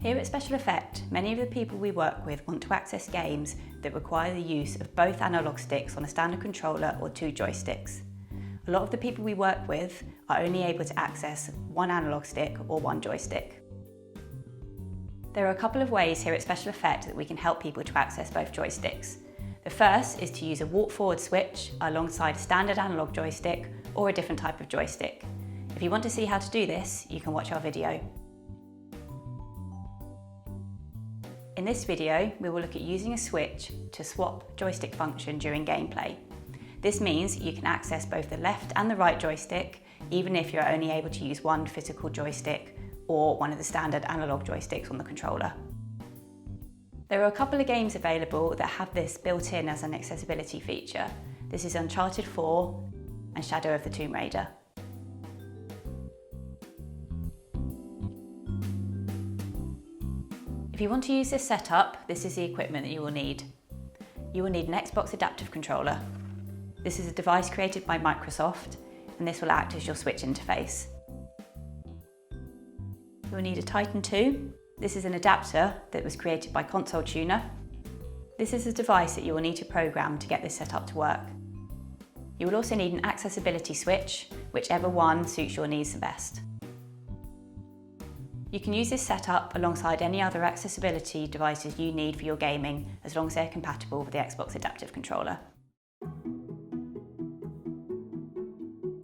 Here at SpecialEffect, many of the people we work with want to access games that require the use of both analog sticks on a standard controller or two joysticks. A lot of the people we work with are only able to access one analog stick or one joystick. There are a couple of ways here at SpecialEffect that we can help people to access both joysticks. The first is to use a walk forward switch alongside a standard analog joystick or a different type of joystick. If you want to see how to do this, you can watch our video. In this video, we will look at using a switch to swap joystick function during gameplay. This means you can access both the left and the right joystick, even if you're only able to use one physical joystick or one of the standard analog joysticks on the controller. There are a couple of games available that have this built in as an accessibility feature. This is Untitled 4 and Shadow of the Tomb Raider. If you want to use this setup, this is the equipment that you will need. You will need an Xbox adaptive controller. This is a device created by Microsoft, and this will act as your switch interface. You will need a Titan Two. This is an adapter that was created by Console Tuner. This is a device that you will need to program to get this set up to work. You will also need an accessibility switch, whichever one suits your needs the best. You can use this setup alongside any other accessibility devices you need for your gaming, as long as they're compatible with the Xbox adaptive controller.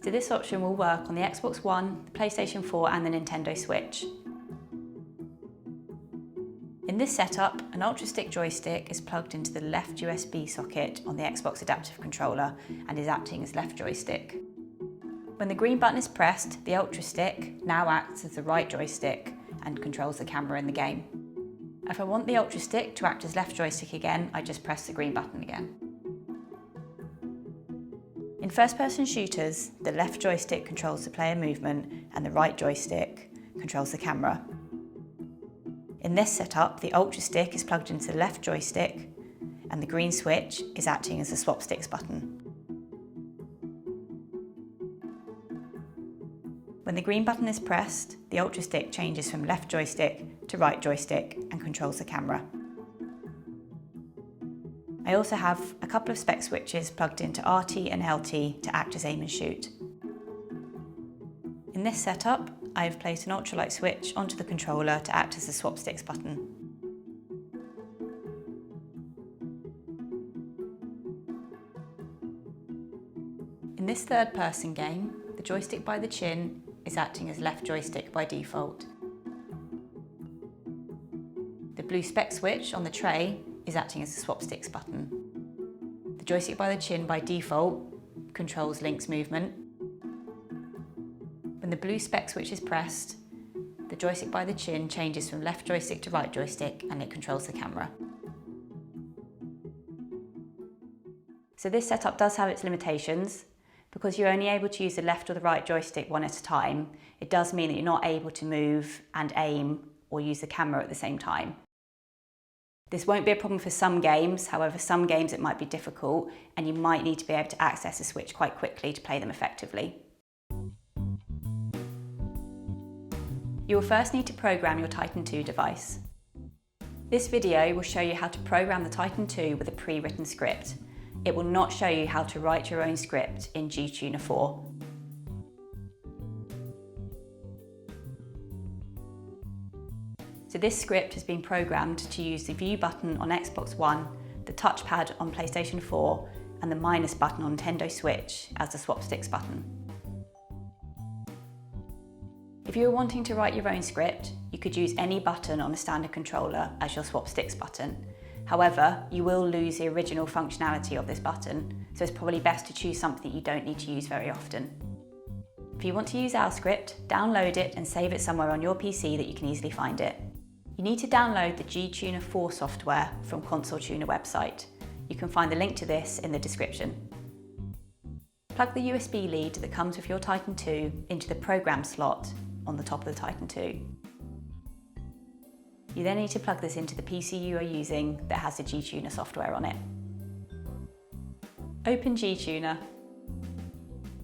So this option will work on the Xbox One, the PlayStation 4 and the Nintendo Switch. In this setup, an Ultra Stick joystick is plugged into the left USB socket on the Xbox adaptive controller and is acting as left joystick. When the green button is pressed, the Ultra Stick now acts as the right joystick and controls the camera in the game. If I want the Ultra Stick to act as left joystick again, I just press the green button again. In first-person shooters, the left joystick controls the player movement and the right joystick controls the camera. In this setup, the Ultra Stick is plugged into the left joystick and the green switch is acting as the swap sticks button. When the green button is pressed, the Ultra Stick changes from left joystick to right joystick and controls the camera. I also have a couple of spec switches plugged into RT and LT to act as aim and shoot. In this setup, I have placed an ultralight switch onto the controller to act as the swap sticks button. In this third-person game, the joystick by the chin is acting as left joystick by default. The blue spec switch on the tray is acting as the swap sticks button. The joystick by the chin by default controls Link's movement. When the blue spec switch is pressed, the joystick by the chin changes from left joystick to right joystick and it controls the camera. So this setup does have its limitations. Because you're only able to use the left or the right joystick one at a time, it does mean that you're not able to move and aim or use the camera at the same time. This won't be a problem for some games, however some games it might be difficult and you might need to be able to access a switch quite quickly to play them effectively. You will first need to program your Titan Two device. This video will show you how to program the Titan Two with a pre-written script. It will not show you how to write your own script in GTuner 4. So this script has been programmed to use the view button on Xbox One, the touchpad on PlayStation 4 and the minus button on Nintendo Switch as the swap sticks button. If you were wanting to write your own script, you could use any button on a standard controller as your swap sticks button. However, you will lose the original functionality of this button, so it's probably best to choose something you don't need to use very often. If you want to use our script, download it and save it somewhere on your PC that you can easily find it. You need to download the GTuner 4 software from Console Tuner website. You can find the link to this in the description. Plug the USB lead that comes with your Titan 2 into the program slot on the top of the Titan 2. You then need to plug this into the PC you are using that has the GTuner software on it. Open GTuner.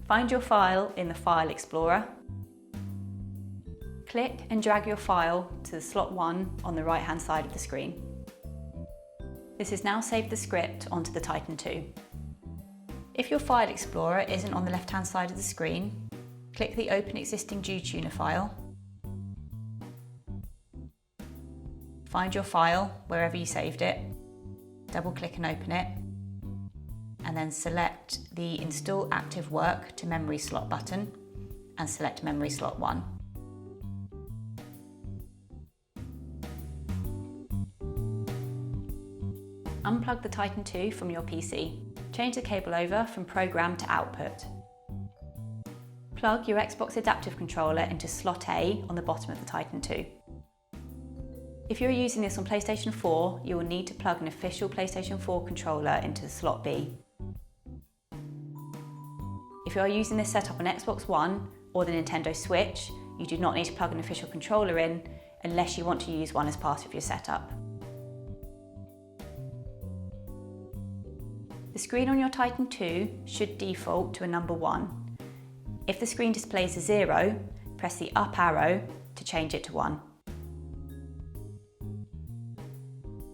Find your file in the File Explorer. Click and drag your file to the slot 1 on the right hand side of the screen. This has now saved the script onto the Titan 2. If your file explorer isn't on the left hand side of the screen, click the Open Existing GTuner file. Find your file wherever you saved it, double click and open it, and then select the Install Active Work to Memory Slot button and select Memory Slot 1. Unplug the Titan 2 from your PC. Change the cable over from Program to Output. Plug your Xbox Adaptive Controller into slot A on the bottom of the Titan 2. If you're using this on PlayStation 4, you will need to plug an official PlayStation 4 controller into slot B. If you are using this setup on Xbox One or the Nintendo Switch, you do not need to plug an official controller in unless you want to use one as part of your setup. The screen on your Titan 2 should default to a number 1. If the screen displays a 0, press the up arrow to change it to 1.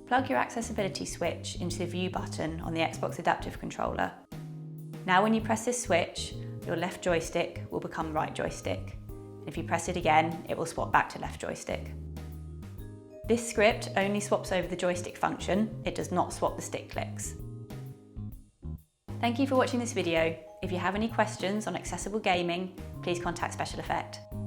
Plug your accessibility switch into the View button on the Xbox Adaptive Controller. Now when you press this switch, your left joystick will become right joystick. If you press it again, it will swap back to left joystick. This script only swaps over the joystick function, it does not swap the stick clicks. Thank you for watching this video. If you have any questions on accessible gaming, please contact SpecialEffect.